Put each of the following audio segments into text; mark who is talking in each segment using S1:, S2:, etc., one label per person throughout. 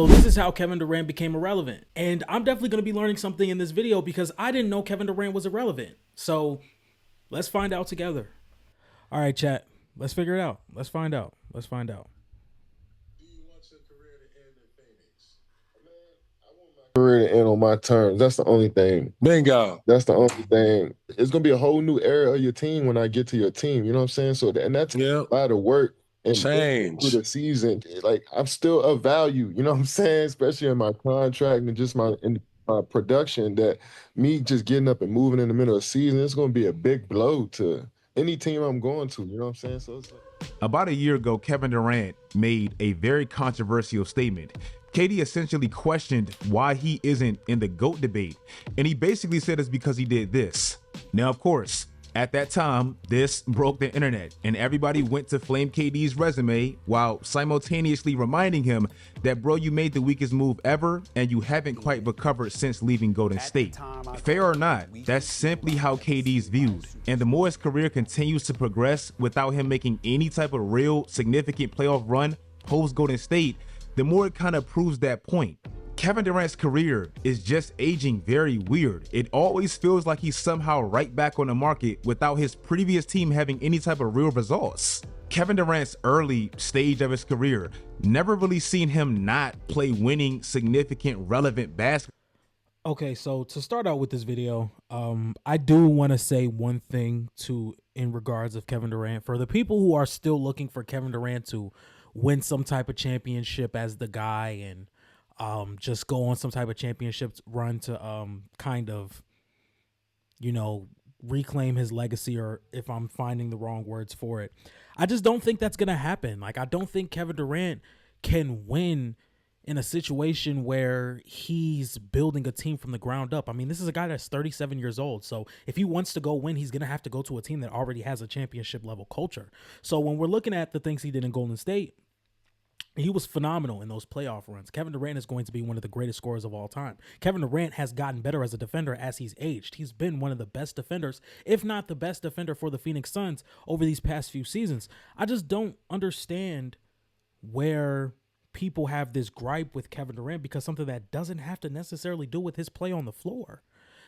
S1: So this is how Kevin Durant became irrelevant. And I'm definitely going to be learning something in this video because I didn't know Kevin Durant was irrelevant. So let's find out together. All right, chat. Let's figure it out. Let's find out. Let's find out.
S2: Career to end on my terms. That's the only thing.
S3: Bingo.
S2: That's the only thing. It's gonna be a whole new era of your team when I get to your team. You know what I'm saying? So and that's a lot of work and
S3: Change
S2: through the season. Like I'm still of value. You know what I'm saying? Especially in my contract and just my production. That me just getting up and moving in the middle of the season, it's gonna be a big blow to any team I'm going to. You know what I'm saying? So it's
S4: about a year ago, Kevin Durant made a very controversial statement. KD essentially questioned why he isn't in the GOAT debate, and he basically said it's because he did this. Now, of course, at that time, this broke the internet, and everybody went to flame KD's resume while simultaneously reminding him that, bro, you made the weakest move ever, and you haven't quite recovered since leaving Golden State. Fair or not, that's simply how KD's viewed, and the more his career continues to progress without him making any type of real significant playoff run post Golden State, the more it kind of proves that point. Kevin Durant's career is just aging very weird. It always feels like he's somehow right back on the market without his previous team having any type of real results. Kevin Durant's early stage of his career, never really seen him not play winning, significant, relevant basketball.
S1: Okay, so to start out with this video, I do want to say one thing in regards of Kevin Durant. For the people who are still looking for Kevin Durant to win some type of championship as the guy and just go on some type of championship run to kind of, reclaim his legacy, or if I'm finding the wrong words for it. I just don't think that's going to happen. Like, I don't think Kevin Durant can win in a situation where he's building a team from the ground up. I mean, this is a guy that's 37 years old. So if he wants to go win, he's going to have to go to a team that already has a championship level culture. So when we're looking at the things he did in Golden State, he was phenomenal in those playoff runs. Kevin Durant is going to be one of the greatest scorers of all time. Kevin Durant has gotten better as a defender as he's aged. He's been one of the best defenders, if not the best defender for the Phoenix Suns over these past few seasons. I just don't understand where people have this gripe with Kevin Durant because something that doesn't have to necessarily do with his play on the floor.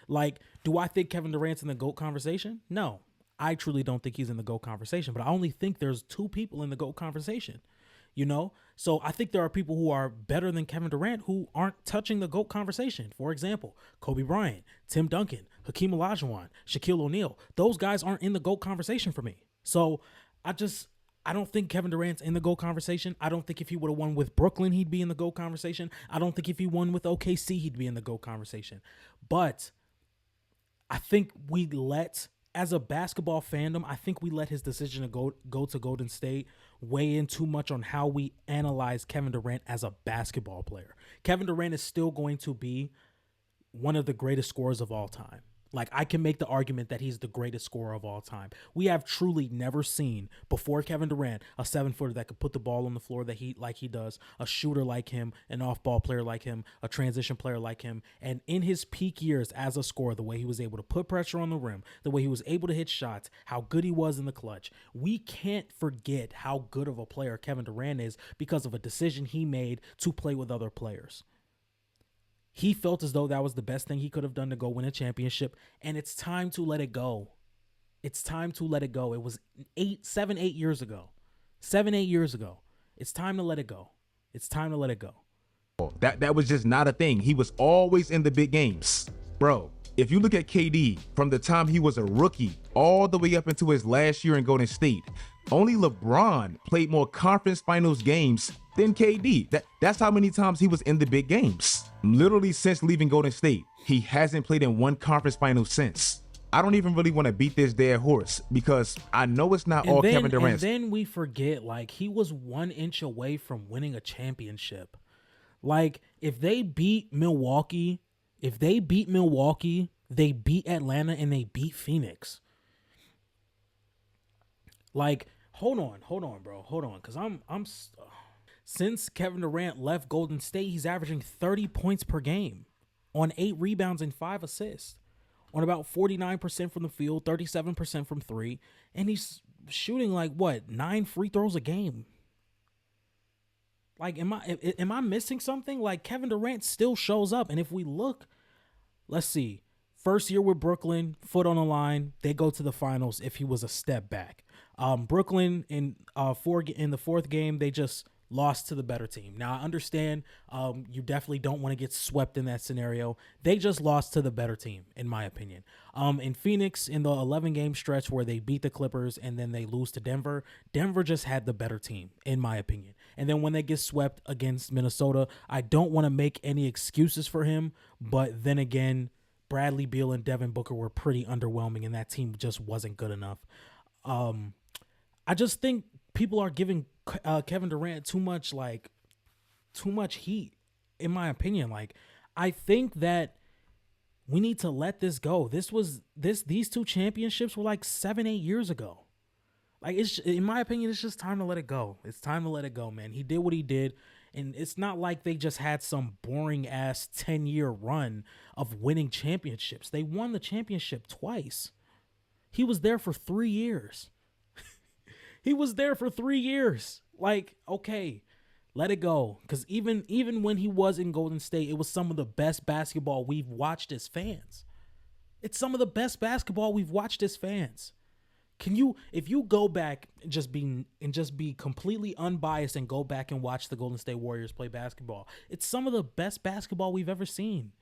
S1: Like, do I think Kevin Durant's in the GOAT conversation? No, I truly don't think he's in the GOAT conversation, but I only think there's two people in the GOAT conversation. So I think there are people who are better than Kevin Durant who aren't touching the GOAT conversation. For example, Kobe Bryant, Tim Duncan, Hakeem Olajuwon, Shaquille O'Neal. Those guys aren't in the GOAT conversation for me. So I don't think Kevin Durant's in the GOAT conversation. I don't think if he would have won with Brooklyn, he'd be in the GOAT conversation. I don't think if he won with OKC, he'd be in the GOAT conversation. But I think as a basketball fandom, I think we let his decision to go to Golden State weigh in too much on how we analyze Kevin Durant as a basketball player. Kevin Durant is still going to be one of the greatest scorers of all time. Like, I can make the argument that he's the greatest scorer of all time. We have truly never seen, before Kevin Durant, a 7-footer that could put the ball on the floor like he does, a shooter like him, an off-ball player like him, a transition player like him. And in his peak years as a scorer, the way he was able to put pressure on the rim, the way he was able to hit shots, how good he was in the clutch, we can't forget how good of a player Kevin Durant is because of a decision he made to play with other players. He felt as though that was the best thing he could have done to go win a championship, and it's time to let it go. It's time to let it go. It was 7, 8 years ago. 7, 8 years ago. It's time to let it go. It's time to let it go.
S4: That was just not a thing. He was always in the big games. Bro, if you look at KD from the time he was a rookie all the way up into his last year in Golden State, only LeBron played more conference finals games than KD. That's how many times he was in the big games. Literally since leaving Golden State, he hasn't played in one conference final since. I don't even really want to beat this dead horse because I know it's not all Kevin Durant's.
S1: And then we forget, like, he was 1 inch away from winning a championship. Like, if they beat Milwaukee, they beat Atlanta, and they beat Phoenix. Like, hold on, bro. Hold on, because since Kevin Durant left Golden State, he's averaging 30 points per game on 8 rebounds and 5 assists on about 49% from the field, 37% from 3, and he's shooting like 9 free throws a game. Like, am I missing something? Like, Kevin Durant still shows up, and if we look, let's see, first year with Brooklyn, foot on the line, they go to the finals. If he was a step back, Brooklyn in the fourth game, they just lost to the better team. Now, I understand you definitely don't want to get swept in that scenario. They just lost to the better team, in my opinion. In Phoenix, in the 11-game stretch where they beat the Clippers and then they lose to Denver, Denver just had the better team, in my opinion. And then when they get swept against Minnesota, I don't want to make any excuses for him, but then again, Bradley Beal and Devin Booker were pretty underwhelming, and that team just wasn't good enough. I just think people are giving Kevin Durant too much heat, in my opinion. Like, I think that we need to let this go. These two championships were like 7-8 years ago. Like, it's, in my opinion, it's just time to let it go. It's time to let it go, man. He did what he did, and it's not like they just had some boring ass 10-year run of winning championships. They won the championship twice. He was there for 3 years. He was there for 3 years. Like, okay, let it go. Because even when he was in Golden State, it was some of the best basketball we've watched as fans. It's some of the best basketball we've watched as fans. If you go back and just be completely unbiased and go back and watch the Golden State Warriors play basketball, it's some of the best basketball we've ever seen.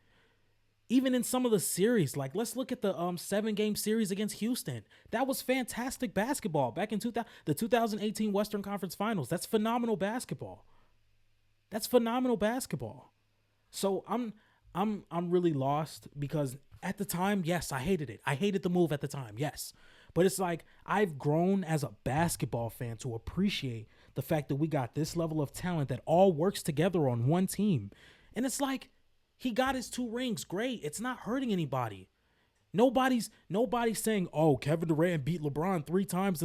S1: Even in some of the series, like let's look at the 7-game series against Houston. That was fantastic basketball back in the 2018 Western Conference Finals. That's phenomenal basketball. So I'm really lost because at the time, yes, I hated it. I hated the move at the time, yes. But it's like I've grown as a basketball fan to appreciate the fact that we got this level of talent that all works together on one team. And it's like, he got his 2 rings. Great. It's not hurting anybody. Nobody's saying, oh, Kevin Durant beat LeBron 3 times.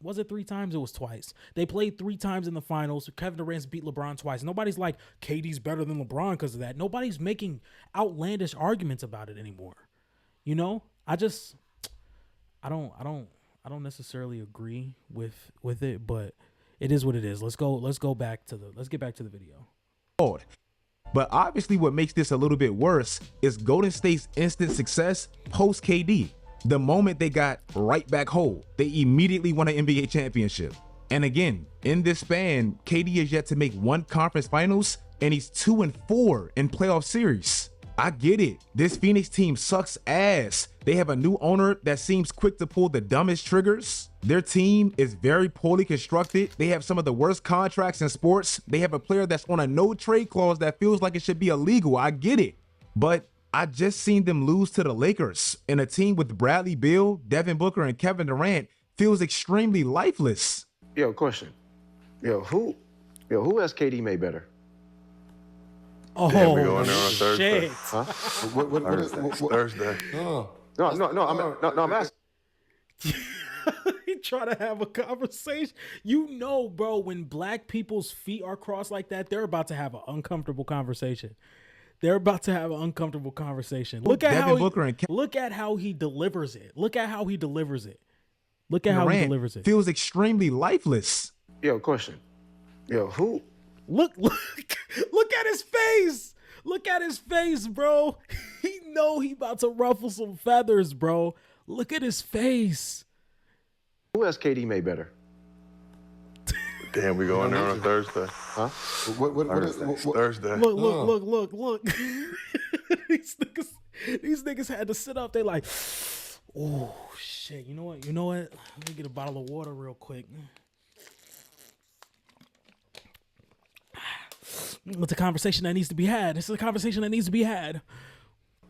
S1: Was it 3 times? It was twice. They played 3 times in the finals. Kevin Durant's beat LeBron twice. Nobody's like, KD's better than LeBron because of that. Nobody's making outlandish arguments about it anymore. You know, I don't necessarily agree with it, but it is what it is. Let's get back to the video.
S4: But obviously what makes this a little bit worse is Golden State's instant success post KD. The moment they got right back whole, they immediately won an NBA championship. And again, in this span, KD is yet to make 1 conference finals and he's 2-4 in playoff series. I get it. This Phoenix team sucks ass. They have a new owner that seems quick to pull the dumbest triggers. Their team is very poorly constructed. They have some of the worst contracts in sports. They have a player that's on a no trade clause that feels like it should be illegal. I get it. But I just seen them lose to the Lakers, and a team with Bradley Beal, Devin Booker, and Kevin Durant feels extremely lifeless.
S3: Yo, question. Who has KD made better?
S1: Oh,
S5: Damn, we going there on Thursday.
S1: shit.
S3: Huh?
S2: What?
S5: Thursday.
S2: Oh.
S3: No, I'm asking.
S1: He try to have a conversation. You know, bro, when black people's feet are crossed like that, they're about to have an uncomfortable conversation. Look at how he delivers it. Look at how he delivers it.
S4: Feels extremely lifeless.
S3: Yo, question. Who?
S1: Look at his face. Look at his face, bro. He know he about to ruffle some feathers, bro. Look at his face.
S3: Who has KD made better?
S5: Damn, we going there on Thursday.
S3: Huh?
S5: Thursday.
S1: Look. These niggas had to sit up. They like, oh shit. You know what? Let me get a bottle of water real quick. It's a conversation that needs to be had.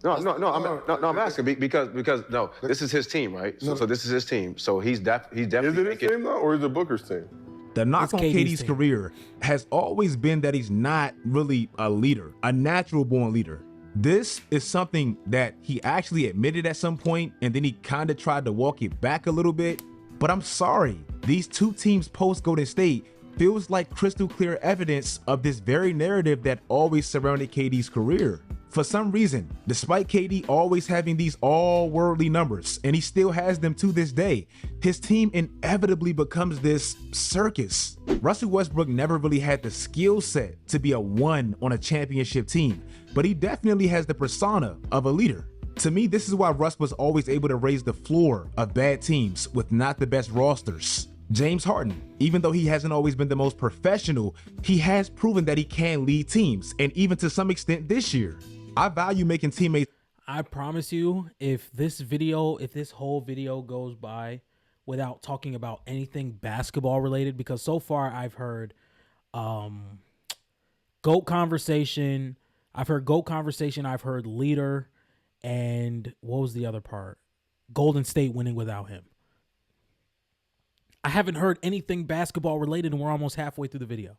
S3: No, I'm asking because no, this is his team, right? So this is his team. So he's definitely
S5: Is it his team though, or is it Booker's team?
S4: The knock
S1: It's
S4: on
S1: KD's
S4: KD's
S1: team.
S4: career has always been that he's not really a leader, a natural born leader. This is something that he actually admitted at some point, and then he kind of tried to walk it back a little bit. But I'm sorry, these 2 teams post Golden State feels like crystal clear evidence of this very narrative that always surrounded KD's career. For some reason, despite KD always having these all-worldly numbers, and he still has them to this day, his team inevitably becomes this circus. Russell Westbrook never really had the skill set to be a one on a championship team, but he definitely has the persona of a leader. To me, this is why Russ was always able to raise the floor of bad teams with not the best rosters. James Harden, even though he hasn't always been the most professional, he has proven that he can lead teams, and even to some extent this year. I value making teammates.
S1: I promise you, if this whole video goes by without talking about anything basketball related, because so far I've heard GOAT conversation, I've heard leader, and what was the other part? Golden State winning without him. I haven't heard anything basketball related, and we're almost halfway through the video.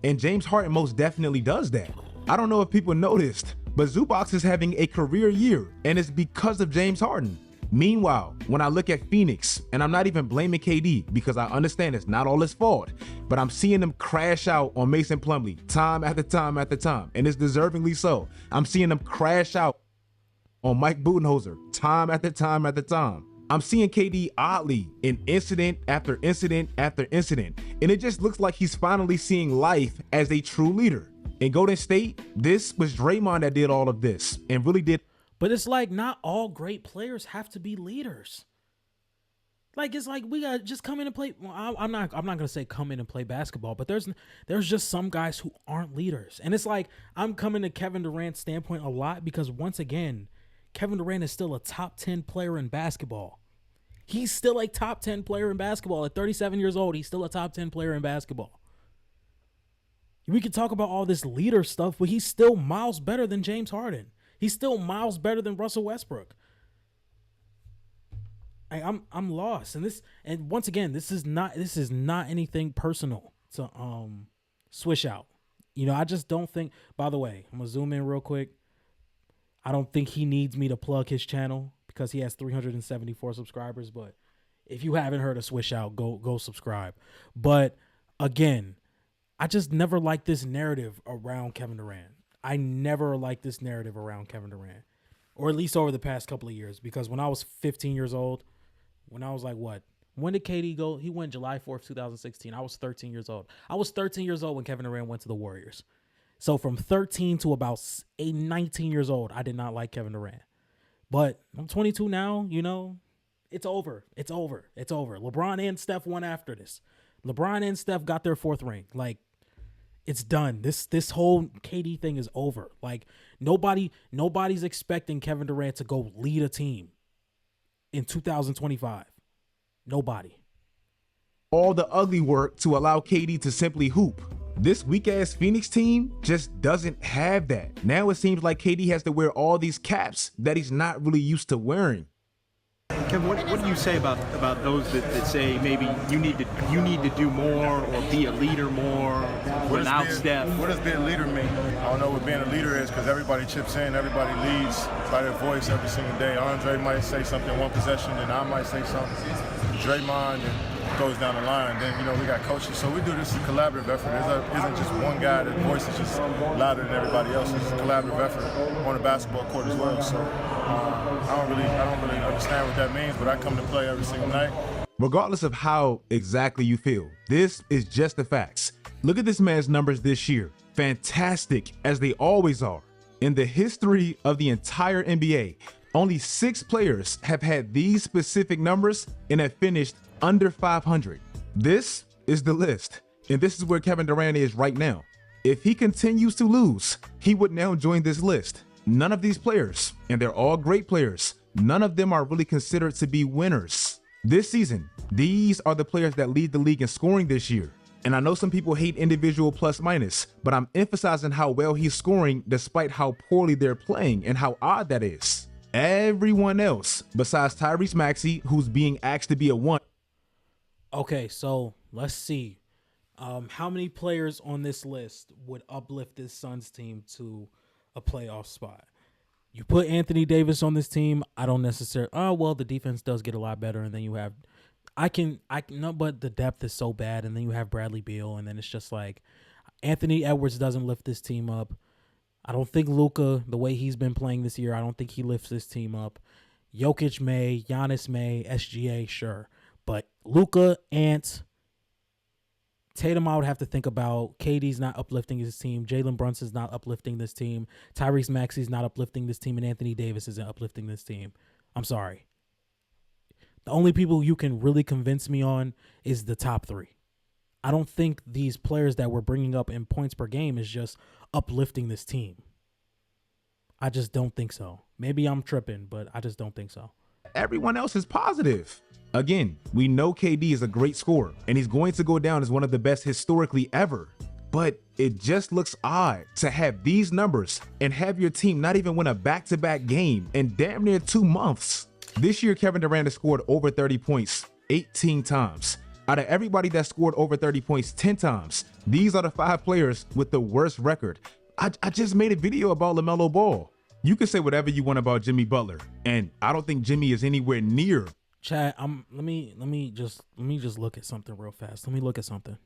S4: And James Harden most definitely does that. I don't know if people noticed, but Zubac is having a career year, and it's because of James Harden. Meanwhile, when I look at Phoenix, and I'm not even blaming KD because I understand it's not all his fault, but I'm seeing them crash out on Mason Plumlee time after time after time, and it's deservingly so. I'm seeing them crash out on Mike Budenholzer time after time after time. I'm seeing KD oddly in incident after incident after incident, and it just looks like he's finally seeing life as a true leader. In Golden State, this was Draymond that did all of this and really did.
S1: But it's like not all great players have to be leaders. Like it's like we got just come in and play. Well, I'm not gonna say come in and play basketball, but there's just some guys who aren't leaders, and it's like I'm coming to Kevin Durant's standpoint a lot because once again, Kevin Durant is still a top 10 player in basketball. He's still a top 10 player in basketball. At 37 years old, he's still a top 10 player in basketball. We could talk about all this leader stuff, but he's still miles better than James Harden. He's still miles better than Russell Westbrook. I'm lost. And once again, this is not anything personal to swish out. You know, I just don't think, by the way, I'm gonna zoom in real quick. I don't think he needs me to plug his channel because he has 374 subscribers, but if you haven't heard of Swish Out, go subscribe. But again, I just never liked this narrative around Kevin Durant. I never liked this narrative around Kevin Durant, or at least over the past couple of years, because when I was 15 years old, when I was like, what? When did KD go? He went July 4th, 2016. I was 13 years old. I was 13 years old when Kevin Durant went to the Warriors. So from 13 to about 19 years old, I did not like Kevin Durant. But I'm 22 now, you know, it's over. It's over. It's over. LeBron and Steph won after this. LeBron and Steph got their 4th ring. Like, it's done. This whole KD thing is over. Like, nobody's expecting Kevin Durant to go lead a team in 2025. Nobody.
S4: All the ugly work to allow KD to simply hoop. This weak-ass Phoenix team just doesn't have that. Now it seems like KD has to wear all these caps that he's not really used to wearing.
S6: Kevin, what do you say about those that say maybe you need to do more or be a leader more without Steph?
S7: What does being a leader mean? I don't know what being a leader is because everybody chips in, everybody leads by their voice every single day. Andre might say something one possession, and I might say something. Draymond, and goes down the line. Then, you know, we got coaches. So we do this as a collaborative effort. It isn't just one guy that voice is just louder than everybody else. It's a collaborative effort on the basketball court as well. So I don't really understand what that means, but I come to play every single night.
S4: Regardless of how exactly you feel, this is just the facts. Look at this man's numbers this year. Fantastic, as they always are. In the history of the entire NBA, only 6 players have had these specific numbers and have finished under 500. This is the list, and this is where Kevin Durant is right now. If he continues to lose, he would now join this list. None of these players, and they're all great players, none of them are really considered to be winners. This season, these are the players that lead the league in scoring this year. And I know some people hate individual plus minus, but I'm emphasizing how well he's scoring despite how poorly they're playing and how odd that is. Everyone else, besides Tyrese Maxey, who's being asked to be a 1.
S1: Okay, so let's see. How many players on this list would uplift this Suns team to a playoff spot? You put Anthony Davis on this team, I don't necessarily. Oh, well, the defense does get a lot better, and then you have, no, but the depth is so bad, and then you have Bradley Beal, and then it's just like Anthony Edwards doesn't lift this team up. I don't think Luka, the way he's been playing this year, I don't think he lifts this team up. Jokic may, Giannis may, SGA, sure. But Luka, Ant, Tatum, I would have to think about. KD's not uplifting his team. Jalen Brunson's not uplifting this team. Tyrese Maxey's not uplifting this team. And Anthony Davis isn't uplifting this team. I'm sorry. The only people you can really convince me on is the top three. I don't think these players that we're bringing up in points per game is just uplifting this team. I just don't think so. Maybe I'm tripping, but I just don't think so.
S4: Everyone else is positive. Again, we know KD is a great scorer, and he's going to go down as one of the best historically ever. But it just looks odd to have these numbers and have your team not even win a back-to-back game in damn near 2 months. This year, Kevin Durant has scored over 30 points 18 times. Out of everybody that scored over 30 points 10 times, these are the 5 players with the worst record. I just made a video about LaMelo Ball. You can say whatever you want about Jimmy Butler, and I don't think Jimmy is anywhere near.
S1: Chad, let me just look at something real fast. Let me look at something.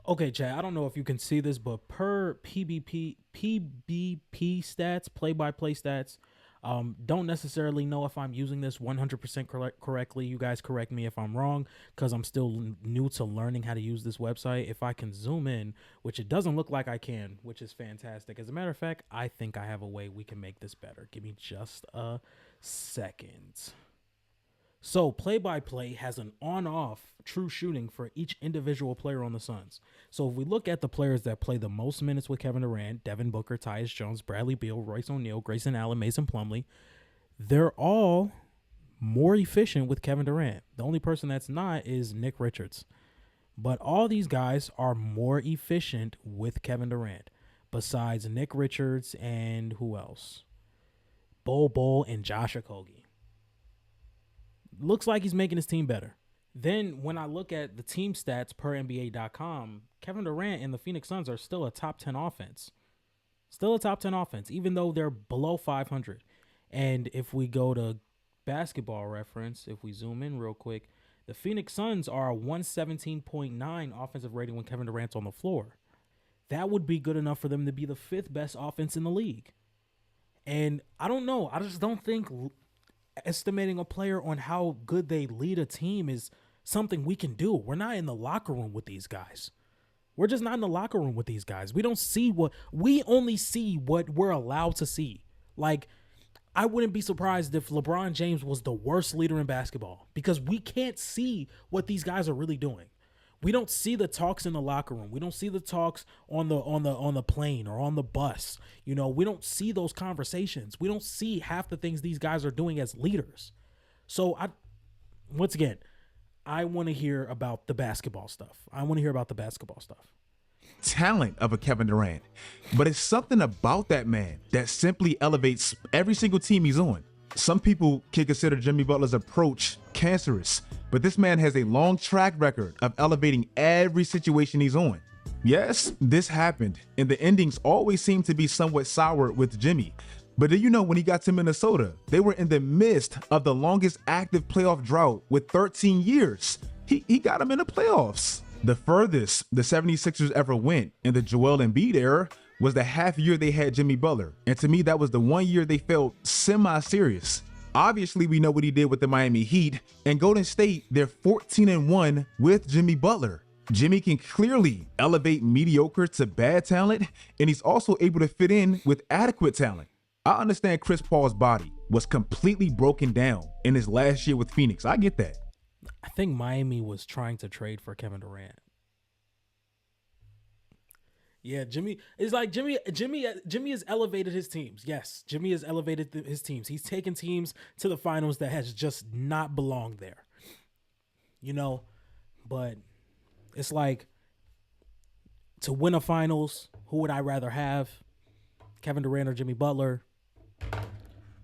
S1: Okay, Chad, I don't know if you can see this, but per PBP stats, play-by-play stats, don't necessarily know if I'm using this 100% correctly. You guys correct me if I'm wrong, because I'm still new to learning how to use this website. If I can zoom in, which it doesn't look like I can, which is fantastic. As a matter of fact, I think I have a way we can make this better. Give me just a second. So play-by-play has an on-off true shooting for each individual player on the Suns. So if we look at the players that play the most minutes with Kevin Durant, Devin Booker, Tyus Jones, Bradley Beal, Royce O'Neal, Grayson Allen, Mason Plumlee, they're all more efficient with Kevin Durant. The only person that's not is Nick Richards. But all these guys are more efficient with Kevin Durant, besides Nick Richards and who else? Bol and Josh Okogie. Looks like he's making his team better. Then when I look at the team stats per NBA.com, Kevin Durant and the Phoenix Suns are still a top 10 offense. Still a top 10 offense, even though they're below 500. And if we go to Basketball Reference, if we zoom in real quick, the Phoenix Suns are a 117.9 offensive rating when Kevin Durant's on the floor. That would be good enough for them to be the 5th best offense in the league. And I don't know. I just don't think estimating a player on how good they lead a team is something we can do. We're not in the locker room with these guys. We're just not in the locker room with these guys. We only see what we're allowed to see. Like, I wouldn't be surprised if LeBron James was the worst leader in basketball, because we can't see what these guys are really doing. We don't see the talks in the locker room. We don't see the talks on the plane or on the bus. You know, we don't see those conversations. We don't see half the things these guys are doing as leaders. So once again, I want to hear about the basketball stuff.
S4: Talent of a Kevin Durant, but it's something about that man that simply elevates every single team he's on. Some people can consider Jimmy Butler's approach cancerous, but this man has a long track record of elevating every situation he's on. Yes, this happened, and the endings always seem to be somewhat sour with Jimmy. But do you know when he got to Minnesota, they were in the midst of the longest active playoff drought with 13 years. He got them in the playoffs. The furthest the 76ers ever went in the Joel Embiid era was the half year they had Jimmy Butler. And to me, that was the one year they felt semi-serious. Obviously, we know what he did with the Miami Heat, and Golden State, they're 14-1 with Jimmy Butler. Jimmy can clearly elevate mediocre to bad talent, and he's also able to fit in with adequate talent. I understand Chris Paul's body was completely broken down in his last year with Phoenix. I get that.
S1: I think Miami was trying to trade for Kevin Durant. Yeah, Jimmy has elevated his teams. Yes, Jimmy has elevated his teams. He's taken teams to the finals that has just not belonged there. You know, but it's like, to win a finals, who would I rather have? Kevin Durant or Jimmy Butler?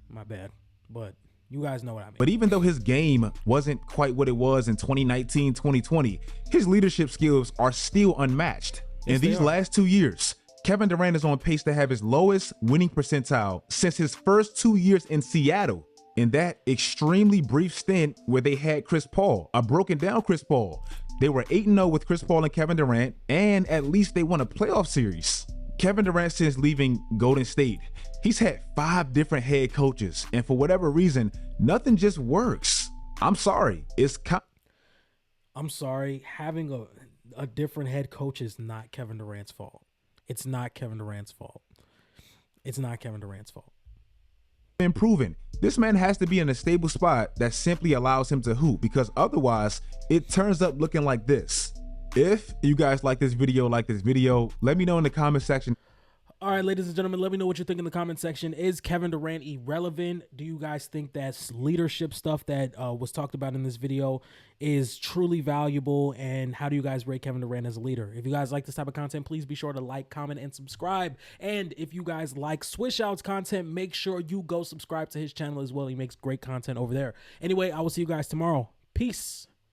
S1: My bad, but you guys know what I mean.
S4: But even though his game wasn't quite what it was in 2019, 2020, his leadership skills are still unmatched. In these last 2 years, Kevin Durant is on pace to have his lowest winning percentile since his first 2 years in Seattle. In that extremely brief stint where they had Chris Paul, a broken down Chris Paul, they were 8-0 with Chris Paul and Kevin Durant, and at least they won a playoff series. Kevin Durant, since leaving Golden State, he's had 5 different head coaches, and for whatever reason, nothing just works. I'm sorry.
S1: I'm sorry. Having a different head coach is not Kevin Durant's fault. It's not Kevin Durant's fault. It's not Kevin Durant's fault.
S4: Improving. This man has to be in a stable spot that simply allows him to hoop, because otherwise it turns up looking like this. If you guys like this video, let me know in the comment section.
S1: All right, ladies and gentlemen, let me know what you think in the comment section. Is Kevin Durant irrelevant? Do you guys think that leadership stuff that was talked about in this video is truly valuable? And how do you guys rate Kevin Durant as a leader? If you guys like this type of content, please be sure to like, comment, and subscribe. And if you guys like Swish Out's content, make sure you go subscribe to his channel as well. He makes great content over there. Anyway, I will see you guys tomorrow. Peace.